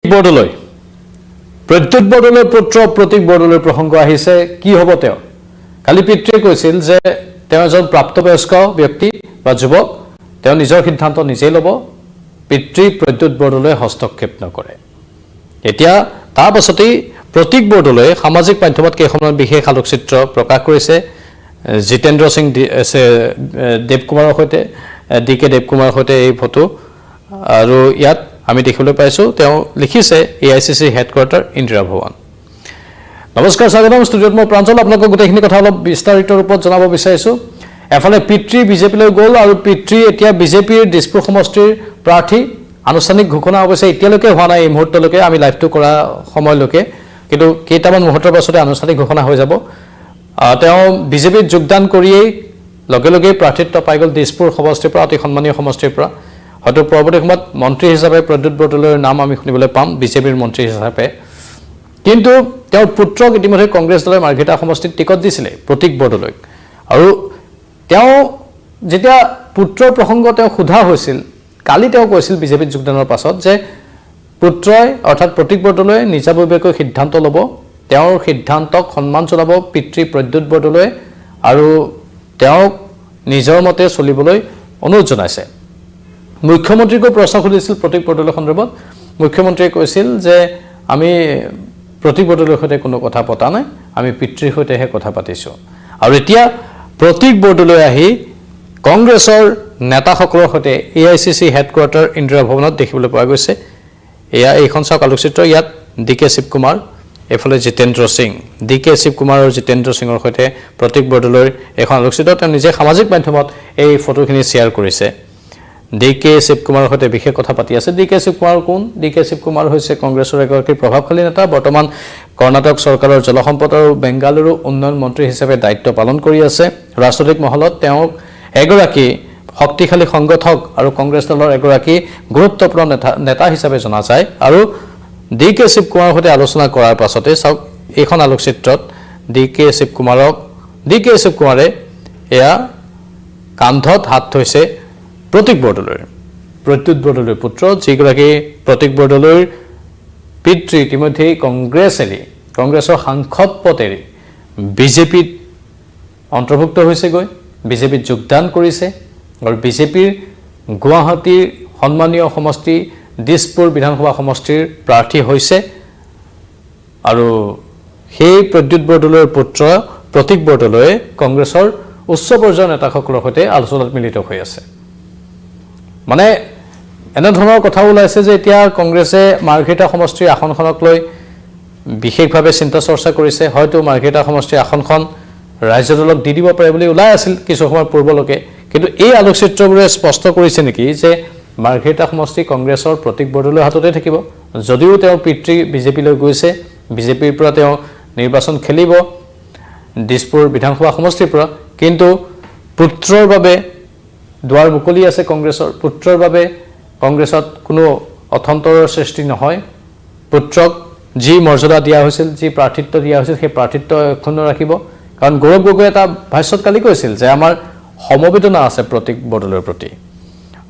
বৰদলৈ প্ৰদ্যুৎ বৰদলৈৰ পুত্ৰ প্ৰতীক বৰদলৈৰ প্ৰসংগ আহিছে কি হ'ব তেওঁ কালি পিতৃয়ে কৈছিল যে তেওঁ এজন প্ৰাপ্তবয়স্ক ব্যক্তি বা যুৱক তেওঁ নিজৰ সিদ্ধান্ত নিজেই ল'ব পিতৃ প্ৰদ্যুৎ বৰদলৈ হস্তক্ষেপ নকৰে এতিয়া তাৰ পাছতেই প্ৰতীক বৰদলৈ সামাজিক মাধ্যমত কেইখনমান বিশেষ আলোকচিত্ৰ প্ৰকাশ কৰিছে জিতেন্দ্ৰ সিং দেৱকুমাৰৰ সৈতে ডিকে দেৱকুমাৰৰ সৈতে এই ফটো আৰু ইয়াত আমি দেখিবলৈ পাইছো তেওঁ লিখিছে এআইসিসি হেডকোয়াৰ্টাৰ ইন্দিৰা ভৱন নমস্কাৰ স্বাগতম ষ্টুডিঅ'ত মই প্ৰাঞ্জল আপোনাক গোটেইখিনি কথা অলপ বিস্তাৰিত ৰূপত জনাব বিচাৰিছো এফালে পিতৃ বিজেপিলৈ গ'ল আৰু পিতৃ এতিয়া বিজেপিৰ দিছপুৰ সমষ্টিৰ প্ৰাৰ্থী আনুষ্ঠানিক ঘোষণা হৈছে এতিয়ালৈকে হোৱা নাই এই মুহূৰ্তলৈকে আমি লাইভটো কৰা সময়লৈকে কিন্তু কেইটামান মুহূৰ্তৰ পাছতে আনুষ্ঠানিক ঘোষণা হৈ যাব তেওঁ বিজেপিত যোগদান কৰিয়েই লগে লগে প্ৰাৰ্থিত্ব পাই গ'ল দিছপুৰ সমষ্টিৰ পৰা অতি সন্মানীয় সমষ্টিৰ পৰা হয়তো পৰৱৰ্তী সময়ত মন্ত্ৰী হিচাপে প্ৰদ্যুৎ বৰদলৈৰ নাম আমি শুনিবলৈ পাম বিজেপিৰ মন্ত্ৰী হিচাপে কিন্তু তেওঁৰ পুত্ৰক ইতিমধ্যে কংগ্ৰেছ দলে মাৰ্ঘেটা সমষ্টিত টিকট দিছিলে প্ৰতীক বৰদলৈক আৰু তেওঁ যেতিয়া পুত্ৰৰ প্ৰসংগ তেওঁ সোধা হৈছিল কালি তেওঁ কৈছিল বিজেপিত যোগদানৰ পাছত যে পুত্ৰই অৰ্থাৎ প্ৰতীক বৰদলৈয়ে নিজাববীয়াকৈ সিদ্ধান্ত ল'ব তেওঁৰ সিদ্ধান্তক সন্মান জনাব পিতৃ প্ৰদ্যুৎ বৰদলৈয়ে আৰু তেওঁক নিজৰ মতে চলিবলৈ অনুৰোধ জনাইছে মুখ্যমন্ত্ৰীকো প্ৰশ্ন সুধিছিল প্ৰতীক বৰদলৈ সন্দৰ্ভত মুখ্যমন্ত্ৰীয়ে কৈছিল যে আমি প্ৰতীক বৰদলৈৰ সৈতে কোনো কথা পতা নাই আমি পিতৃৰ সৈতেহে কথা পাতিছো আৰু এতিয়া প্ৰতীক বৰদলৈ আহি কংগ্ৰেছৰ নেতাসকলৰ সৈতে এআইসিসি হেডকোয়াৰ্টাৰ ইন্দিৰা ভৱনত দেখিবলৈ পোৱা গৈছে এয়া এইখন চাওক আলোকচিত্ৰ ইয়াত ডিকে শিৱকুমাৰ এফালে জিতেন্দ্ৰ সিং ডিকে শিৱকুমাৰ আৰু জিতেন্দ্ৰ সিঙৰ সৈতে প্ৰতীক বৰদলৈৰ এখন আলোকচিত্ৰ তেওঁ নিজে সামাজিক মাধ্যমত এই ফটোখিনি শ্বেয়াৰ কৰিছে ডিকে শিৱকুমাৰৰ সৈতে বিশেষ কথা পাতি আছে ডিকে শিৱকুমাৰ কোন ডিকে শিৱকুমাৰ হৈছে কংগ্ৰেছৰ এগৰাকী প্ৰভাৱশালী নেতা বৰ্তমান কৰ্ণাটক চৰকাৰৰ জলসম্পদ আৰু বেংগালুৰু উন্নয়ন মন্ত্ৰী হিচাপে দায়িত্ব পালন কৰি আছে ৰাজনৈতিক মহলত তেওঁক এগৰাকী শক্তিশালী সংগঠক আৰু কংগ্ৰেছ দলৰ এগৰাকী গুৰুত্বপূৰ্ণ নেতা হিচাপে জনা যায় আৰু ডিকে শিৱকুমাৰৰ সৈতে আলোচনা কৰাৰ পাছতে চাওক এইখন আলোকচিত্ৰত ডিকে শিৱকুমাৰে এয়া কান্ধত হাত থৈছে প্ৰতীক বৰদলৈৰ প্ৰদ্যুৎ বৰদলৈৰ পুত্ৰ যিগৰাকী প্ৰতীক বৰদলৈৰ পিতৃ ইতিমধ্যে কংগ্ৰেছৰ সাংসদ পদ এৰি বিজেপিত অন্তৰ্ভুক্ত হৈছেগৈ বিজেপিত যোগদান কৰিছে আৰু বিজেপিৰ গুৱাহাটীৰ সন্মানীয় সমষ্টি দিছপুৰ বিধানসভা সমষ্টিৰ প্ৰাৰ্থী হৈছে আৰু সেই প্ৰদ্যুৎ বৰদলৈৰ পুত্ৰ প্ৰতীক বৰদলৈয়ে কংগ্ৰেছৰ উচ্চ পৰ্যায়ৰ নেতাসকলৰ সৈতে আলোচনাত মিলিত হৈ আছে মানে এনে ধৰণৰ কথা ওলাইছে যে এতিয়া কংগ্ৰেছে মাৰ্ঘেটা সমষ্টিৰ আসনখনক লৈ বিশেষভাৱে চিন্তা চৰ্চা কৰিছে হয়তো মাৰ্ঘেটা সমষ্টিৰ আসনখন ৰাজ্য দলক দি দিব পাৰে বুলি ওলাই আছিল কিছু সময় পূৰ্বলৈকে কিন্তু এই আলোকচিত্ৰবোৰে স্পষ্ট কৰিছে নেকি যে মাৰ্ঘেটা সমষ্টি কংগ্ৰেছৰ প্ৰতীক বৰদলৈৰ হাততে থাকিব যদিও তেওঁৰ পিতৃ বিজেপিলৈ গৈছে বিজেপিৰ পৰা তেওঁ নিৰ্বাচন খেলিব দিছপুৰ বিধানসভা সমষ্টিৰ পৰা কিন্তু পুত্ৰৰ বাবে দুৱাৰ মুকলি আছে কংগ্ৰেছৰ পুত্ৰৰ বাবে কংগ্ৰেছত কোনো অথন্তৰৰ সৃষ্টি নহয় পুত্ৰক যি মৰ্যাদা দিয়া হৈছিল যি প্ৰাৰ্থিত্ব দিয়া হৈছিল সেই প্ৰাৰ্থিত্ব অক্ষুণ্ণ ৰাখিব কাৰণ গৌৰৱ গগৈ এটা ভাষ্যত কালি কৈছিল যে আমাৰ সমবেদনা আছে প্ৰতীক বৰদলৈৰ প্ৰতি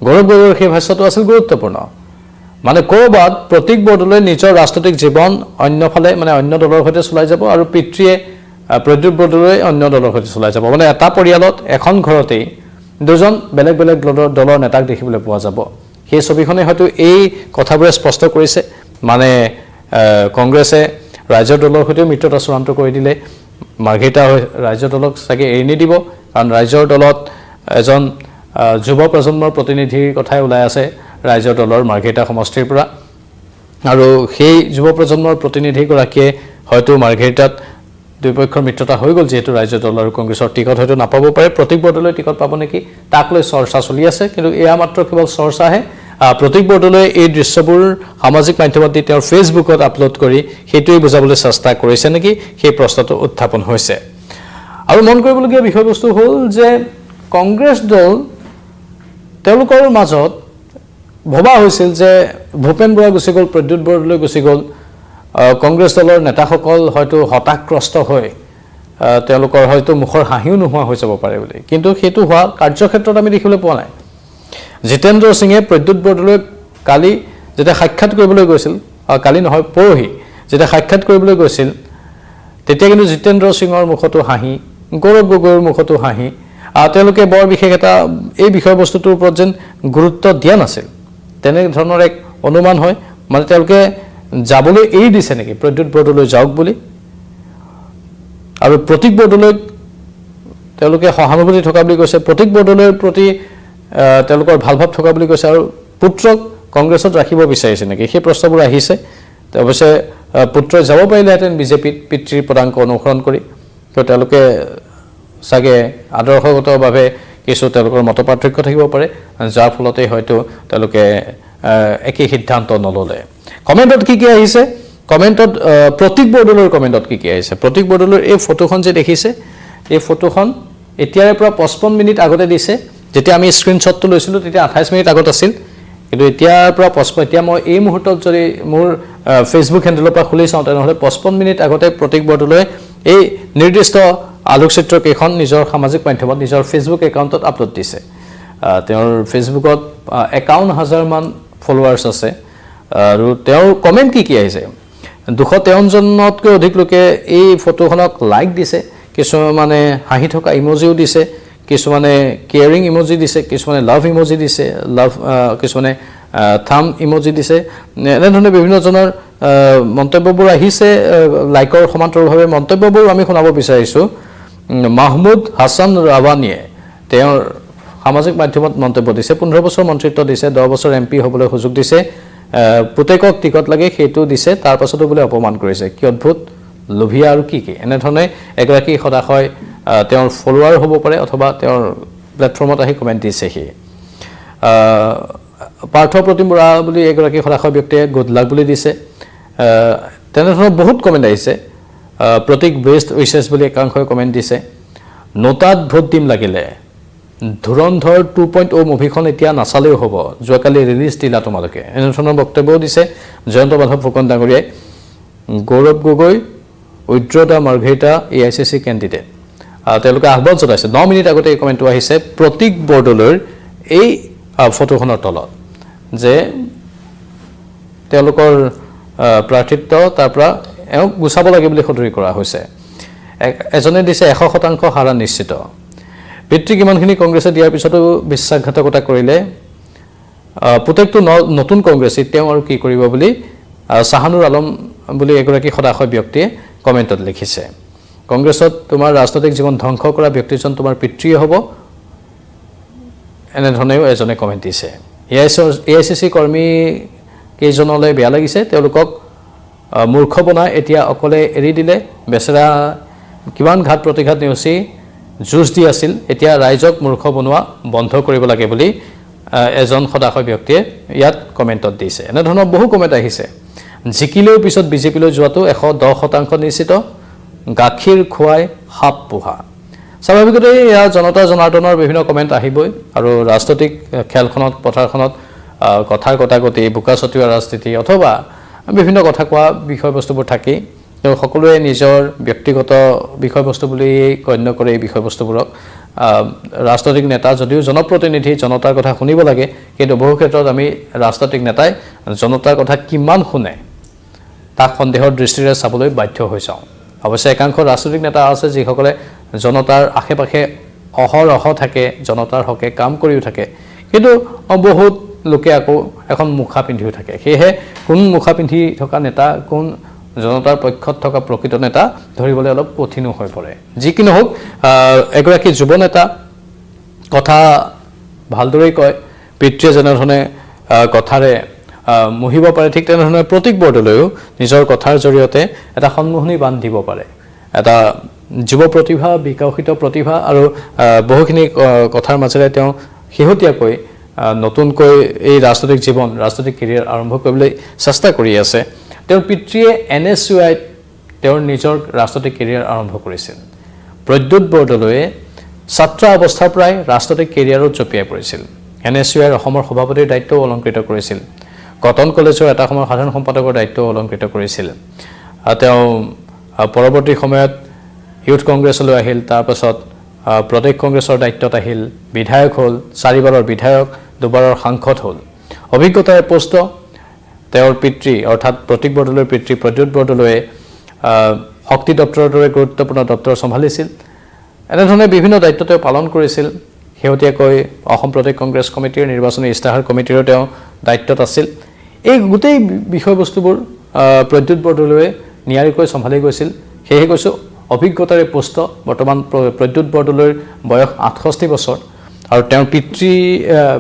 গৌৰৱ গগৈৰ সেই ভাষ্যটো আছিল গুৰুত্বপূৰ্ণ মানে ক'ৰবাত প্ৰতীক বৰদলৈ নিজৰ ৰাজনৈতিক জীৱন অন্যফালে মানে অন্য দলৰ সৈতে চলাই যাব আৰু পিতৃয়ে প্ৰদ্যুৎ বৰদলৈ অন্য দলৰ সৈতে চলাই যাব মানে এটা পৰিয়ালত এখন ঘৰতেই দুজন বেলেগ বেলেগ দলৰ নেতাক দেখিবলৈ পোৱা যাব সেই ছবিখনে হয়তো এই কথাবোৰে স্পষ্ট কৰিছে মানে কংগ্ৰেছে ৰাজ্য দলৰ সৈতে মিত্ৰতা চূড়ান্ত কৰি দিলে মাৰ্ঘেটা ৰাজ্য দলক চাগে এৰি নিদিব কাৰণ ৰাজ্যৰ দলত এজন যুৱ প্ৰজন্মৰ প্ৰতিনিধিৰ কথাই ওলাই আছে ৰাজ্য দলৰ মাৰ্ঘেটা সমষ্টিৰ পৰা আৰু সেই যুৱ প্ৰজন্মৰ প্ৰতিনিধিগৰাকীয়ে হয়তো মাৰ্ঘেটাত দুই পক্ষৰ মিত্ৰতা হৈ গ'ল যিহেতু ৰাজ্য দল আৰু কংগ্ৰেছৰ টিকট হয়তো নাপাব পাৰে প্ৰতীক বৰদলৈ টিকট পাব নেকি তাক লৈ চৰ্চা চলি আছে কিন্তু এয়া মাত্ৰ কেৱল চৰ্চাহে প্ৰতীক বৰদলৈয়ে এই দৃশ্যবোৰ সামাজিক মাধ্যমত দি তেওঁৰ ফেচবুকত আপলোড কৰি সেইটোৱেই বুজাবলৈ চেষ্টা কৰিছে নেকি সেই প্ৰশ্নটো উত্থাপন হৈছে আৰু মন কৰিবলগীয়া বিষয়বস্তু হ'ল যে কংগ্ৰেছ দল তেওঁলোকৰ মাজত ভবা হৈছিল যে ভূপেন বৰা গুচি গ'ল প্ৰদ্যুৎ বৰদলৈ গুচি গ'ল কংগ্ৰেছ দলৰ নেতাসকল হয়তো হতাশগ্ৰস্ত হৈ তেওঁলোকৰ হয়তো মুখৰ হাঁহিও নোহোৱা হৈ যাব পাৰে বুলি কিন্তু সেইটো হোৱা কাৰ্যক্ষেত্ৰত আমি দেখিবলৈ পোৱা নাই জিতেন্দ্ৰ সিঙে প্ৰদ্যুৎ বৰদলৈক কালি যেতিয়া সাক্ষাৎ কৰিবলৈ গৈছিল কালি নহয় পৰহি যেতিয়া সাক্ষাৎ কৰিবলৈ গৈছিল তেতিয়া কিন্তু জিতেন্দ্ৰ সিঙৰ মুখতো হাঁহি গৌৰৱ গগৈৰ মুখতো হাঁহি তেওঁলোকে বৰ বিশেষ এটা এই বিষয়বস্তুটোৰ ওপৰত যেন গুৰুত্ব দিয়া নাছিল তেনে ধৰণৰ এক অনুমান হয় মানে তেওঁলোকে যাবলৈ এৰি দিছে নেকি প্ৰদ্যুৎ বৰদলৈ যাওক বুলি আৰু প্ৰতীক বৰদলৈ তেওঁলোকে সহানুভূতি থকা বুলি কৈছে প্ৰতীক বৰদলৈৰ প্ৰতি তেওঁলোকৰ ভাল ভাৱ থকা বুলি কৈছে আৰু পুত্ৰক কংগ্ৰেছত ৰাখিব বিচাৰিছে নেকি সেই প্ৰশ্নবোৰ আহিছে অৱশ্যে পুত্ৰই যাব পাৰিলেহেঁতেন বিজেপিত পিতৃৰ পদাংক অনুসৰণ কৰি তো তেওঁলোকে চাগে আদৰ্শগতভাৱে কিছু তেওঁলোকৰ মতপাৰ্থক্য থাকিব পাৰে যাৰ ফলতে হয়তো তেওঁলোকে একে সিদ্ধান্ত নললে কমেণ্টত কি আহিছে কমেণ্টত প্ৰতীক বৰদলৈৰ কমেণ্টত কি আহিছে প্ৰতীক বৰদলৈৰ এই ফটোখন যে দেখিছে এই ফটোখন এতিয়াৰে পৰা 55 মিনিট আগতে দিছে যেতিয়া আমি স্ক্ৰিনশ্বটটো লৈছিলোঁ তেতিয়া 28 মিনিট আগত আছিল কিন্তু এতিয়াৰ পৰা 55 এতিয়া মই এই মুহূৰ্তত যদি মোৰ ফেচবুক হেণ্ডেলৰ পৰা খুলি চাওঁ তেনেহ'লে 55 মিনিট আগতে প্ৰতীক বৰদলৈ এই নিৰ্দিষ্ট আলোকচিত্ৰ কেইখন নিজৰ সামাজিক মাধ্যমত নিজৰ ফেচবুক একাউণ্টত আপলোড দিছে তেওঁৰ ফেচবুকত 51,000 মান ফলোৱাৰ্ছ আছে আৰু তেওঁৰ কমেণ্ট কি আহিছে 253জনতকৈ অধিক লোকে এই ফটোখনক লাইক দিছে কিছুমানে হাঁহি থকা ইমোজিও দিছে কিছুমানে কেয়াৰিং ইমোজি দিছে কিছুমানে লাভ ইমোজি দিছে লাভ কিছুমানে থাম ইমোজি দিছে এনেধৰণে বিভিন্নজনৰ মন্তব্যবোৰ আহিছে লাইকৰ সমান্তৰালভাৱে মন্তব্যবোৰ আমি শুনাব বিচাৰিছোঁ মাহমুদ হাছান ৰাৱানীয়ে তেওঁৰ সামাজিক মাধ্যমত মন্তব্য দিছে 15 বছৰ মন্ত্ৰিত্ব দিছে 10 বছৰ এমপি হ'বলৈ সুযোগ দিছে পুতেকক টিকট লাগে সেইটো দিছে তাৰ পাছতো বোলে অপমান কৰিছে কি অদ্ভুত লোভিয়া আৰু কি এনেধৰণে এগৰাকী সদাশয় তেওঁৰ ফলোৱাৰ হ'ব পাৰে অথবা তেওঁৰ প্লেটফৰ্মত আহি কমেণ্ট দিছে সি পাৰ্থ প্ৰতিম বৰা বুলি এগৰাকী সদাশয় ব্যক্তিয়ে গুড লাক বুলি দিছে তেনেধৰণৰ বহুত কমেণ্ট আহিছে প্ৰতীক বেষ্ট উইচেছ বুলি একাংশই কমেণ্ট দিছে নোটাত ভোট দিম লাগিলে ধুৰন্ধৰ 2.0 মুভিখন এতিয়া নাচালেও হ'ব যোৱাকালি ৰিলিজ দিলা তোমালোকে এনেধৰণৰ বক্তব্যও দিছে জয়ন্ত মাধৱ ফুকন ডাঙৰীয়াই গৌৰৱ গগৈ উইদ্ৰদা মাৰ্ঘেৰিটা AICC কেণ্ডিডেট তেওঁলোকে আহ্বান জনাইছে 9 মিনিট আগতে এই কমেণ্টটো আহিছে প্ৰতীক বৰদলৈৰ এই ফটোখনৰ তলত যে তেওঁলোকৰ প্ৰাৰ্থিত্ব তাৰ পৰা এওঁক গুচাব লাগে বুলি সদৰি কৰা হৈছে এজনে দিছে 100% হাৰা নিশ্চিত পিতৃ কিমানখিনি কংগ্ৰেছে দিয়াৰ পিছতো বিশ্বাসঘাতকতা কৰিলে পুতেকটো নতুন কংগ্ৰেছী তেওঁ আৰু কি কৰিব বুলি শাহানুৰ আলম বুলি এগৰাকী সদাশয় ব্যক্তিয়ে কমেণ্টত লিখিছে কংগ্ৰেছত তোমাৰ ৰাজনৈতিক জীৱন ধ্বংস কৰা ব্যক্তিজন তোমাৰ পিতৃয়ে হ'ব এনেধৰণেও এজনে কমেণ্ট দিছে AICC কৰ্মী কেইজনলৈ বেয়া লাগিছে তেওঁলোকক মূৰ্খ বনাই এতিয়া অকলে এৰি দিলে বেচেৰা কিমান ঘাত প্ৰতিঘাত নেওচি যুঁজ দি আছিল এতিয়া ৰাইজক মূৰ্খ বনোৱা বন্ধ কৰিব লাগে বুলি এজন সদাশয় ব্যক্তিয়ে ইয়াত কমেণ্টত দিছে এনেধৰণৰ বহু কমেণ্ট আহিছে জিকিলেও পিছত বিজেপিলৈ যোৱাটো 110% নিশ্চিত গাখীৰ খুৱাই সাপ পোহা স্বাভাৱিকতে এয়া জনতা জনাৰ্দনৰ বিভিন্ন কমেণ্ট আহিবই আৰু ৰাজনৈতিক খেলখনত পথাৰখনত কথাৰ কটাকটি বোকা ছটিওৱা ৰাজনীতি অথবা বিভিন্ন কথা কোৱা বিষয়বস্তুবোৰ থাকেই তেওঁ সকলোৱে নিজৰ ব্যক্তিগত বিষয়বস্তু বুলি গণ্য কৰে এই বিষয়বস্তুবোৰক ৰাজনৈতিক নেতা যদিও জনপ্ৰতিনিধি জনতাৰ কথা শুনিব লাগে কিন্তু বহু ক্ষেত্ৰত আমি ৰাজনৈতিক নেতাই জনতাৰ কথা কিমান শুনে তাক সন্দেহৰ দৃষ্টিৰে চাবলৈ বাধ্য হৈ যাওঁ অৱশ্যে একাংশ ৰাজনৈতিক নেতা আছে যিসকলে জনতাৰ আশে-পাশে অহৰহ থাকে জনতাৰ হকে কাম কৰিও থাকে কিন্তু বহুত লোকে আকৌ এখন মুখা পিন্ধিও থাকে সেয়েহে কোন মুখা পিন্ধি থকা নেতা কোন জনতাৰ পক্ষত থকা প্ৰকৃত নেতা ধৰিবলৈ অলপ কঠিনো হৈ পৰে যি কি নহওক এগৰাকী যুৱ নেতা কথা ভালদৰেই কয় পিতৃয়ে যেনেধৰণে কথাৰে মুহিব পাৰে ঠিক তেনেধৰণে প্ৰতীক বৰদলৈও নিজৰ কথাৰ জৰিয়তে এটা সন্মোহনী বান্ধ দিব পাৰে এটা যুৱ প্ৰতিভা বিকশিত প্ৰতিভা আৰু বহুখিনি কথাৰ মাজেৰে তেওঁ শেহতীয়াকৈ নতুনকৈ এই ৰাজনৈতিক জীৱন ৰাজনৈতিক কেৰিয়াৰ আৰম্ভ কৰিবলৈ চেষ্টা কৰি আছে তেওঁৰ পিতৃয়ে NSUI তেওঁৰ নিজৰ ৰাজনৈতিক কেৰিয়াৰ আৰম্ভ কৰিছিল প্ৰদ্যুৎ বৰদলৈয়ে ছাত্ৰ অৱস্থাৰ পৰাই ৰাজনৈতিক কেৰিয়াৰত জঁপিয়াই পৰিছিল NSUI অসমৰ সভাপতিৰ দায়িত্ব অলংকৃত কৰিছিল কটন কলেজৰ এটা সময়ৰ সাধাৰণ সম্পাদকৰ দায়িত্ব অলংকৃত কৰিছিল তেওঁ পৰৱৰ্তী সময়ত ইউথ কংগ্ৰেছলৈ আহিল তাৰ পাছত প্ৰদেশ কংগ্ৰেছৰ দায়িত্বত আহিল বিধায়ক হ'ল 4বাৰৰ বিধায়ক 2বাৰৰ সাংসদ হ'ল অভিজ্ঞতাৰ পোষ্ট তেওঁৰ পিতৃ অৰ্থাৎ প্ৰতীক বৰদলৈৰ পিতৃ প্ৰদ্যুৎ বৰদলৈয়ে শক্তি দপ্তৰৰ দৰে গুৰুত্বপূৰ্ণ দপ্তৰ চম্ভালিছিল এনেধৰণে বিভিন্ন দায়িত্ব তেওঁ পালন কৰিছিল শেহতীয়াকৈ অসম প্ৰদেশ কংগ্ৰেছ কমিটিৰ নিৰ্বাচনী ইস্তাহাৰ কমিটিৰো তেওঁ দায়িত্বত আছিল এই গোটেই বিষয়বস্তুবোৰ প্ৰদ্যুৎ বৰদলৈয়ে নিয়াৰিকৈ চম্ভালি গৈছিল সেয়ে কৈছোঁ অভিজ্ঞতাৰে পুষ্ট বৰ্তমান প্ৰদ্যুৎ বৰদলৈৰ বয়স 68 বছৰ আৰু তেওঁৰ পিতৃ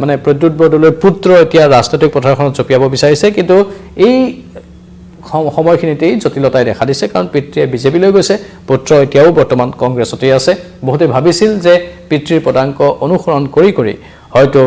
মানে প্ৰদ্যুৎ বৰদলৈৰ পুত্ৰ এতিয়া ৰাজনৈতিক পথাৰখনত জপিয়াব বিচাৰিছে কিন্তু এই সময়খিনিতেই জটিলতাই দেখা দিছে কাৰণ পিতৃয়ে বিজেপিলৈ গৈছে পুত্ৰ এতিয়াও বৰ্তমান কংগ্ৰেছতেই আছে বহুতে ভাবিছিল যে পিতৃৰ পদাংক অনুসৰণ কৰি হয়তো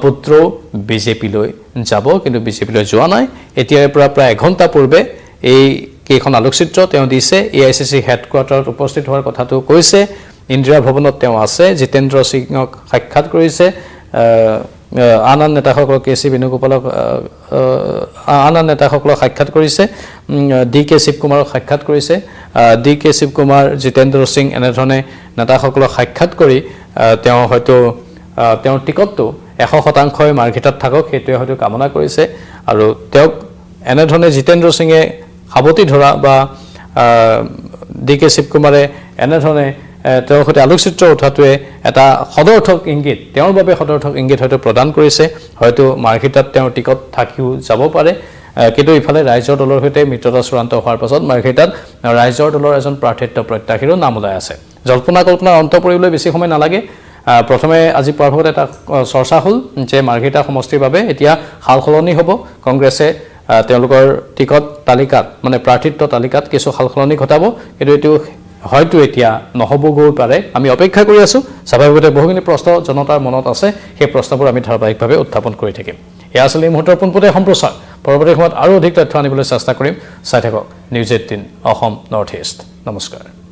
পুত্ৰ বিজেপিলৈ যাব কিন্তু বিজেপিলৈ যোৱা নাই এতিয়াৰ পৰা প্ৰায় এঘণ্টা পূৰ্বে এই কেইখন আলোকচিত্ৰ তেওঁ দিছে এআইচিচি হেডকোৱাৰ্টাৰত উপস্থিত হোৱাৰ কথাটো কৈছে ইন্দিৰা ভৱনত তেওঁ আছে জিতেন্দ্ৰ সিঙক সাক্ষাৎ কৰিছে আন নেতাসকলক কেসি বেণুগোপালক আন নেতাসকলক সাক্ষাৎ কৰিছে ডিকে শিৱকুমাৰক সাক্ষাৎ কৰিছে ডিকে শিৱকুমাৰ জিতেন্দ্ৰ সিং এনেধৰণে নেতাসকলক সাক্ষাৎ কৰি তেওঁ হয়তো তেওঁৰ টিকটটো 100% মাৰ্কেটত থাকক সেইটোৱে হয়তো কামনা কৰিছে আৰু তেওঁক এনেধৰণে জিতেন্দ্ৰ সিঙে সাৱতি ধৰা বা ডিকে শিৱকুমাৰে এনেধৰণে তেওঁৰ সৈতে আলোকচিত্ৰ উঠাটোৱে এটা সদৰ্থক ইংগিত তেওঁৰ বাবে সদৰ্থক ইংগিত হয়তো প্ৰদান কৰিছে হয়তো মাৰ্কেটত তেওঁৰ টিকট থাকিও যাব পাৰে কিন্তু ইফালে ৰাইজৰ দলৰ সৈতে মিত্ৰতা চূড়ান্ত হোৱাৰ পাছত মাৰ্কেটত ৰাইজৰ দলৰ এজন প্ৰাৰ্থিত্ব প্ৰত্যাশীৰো নাম ওলাই আছে জল্পনা কল্পনাৰ অন্ত পৰিবলৈ বেছি সময় নালাগে প্ৰথমে আজি পুৱাৰ এটা চৰ্চা হ'ল যে মাৰ্কেটা সমষ্টিৰ বাবে এতিয়া সালসলনি হ'ব কংগ্ৰেছে তেওঁলোকৰ টিকট তালিকাত মানে প্ৰাৰ্থিত্ব তালিকাত কিছু সালসলনি ঘটাব কিন্তু এইটো হয়তো এতিয়া নহবগৈ পাৰে আমি অপেক্ষা কৰি আছো স্বাভাৱিকতে বহুখিনি প্ৰশ্ন জনতাৰ মনত আছে সেই প্ৰশ্নবোৰ আমি ধাৰাবাহিকভাৱে উত্থাপন কৰি থাকিম এয়া আছিল এই মুহূৰ্তৰ পোনপটীয়া সম্প্ৰচাৰ পৰৱৰ্তী সময়ত আৰু অধিক তথ্য আনিবলৈ চেষ্টা কৰিম চাই থাকক নিউজ 18 অসম নৰ্থ ইষ্ট নমস্কাৰ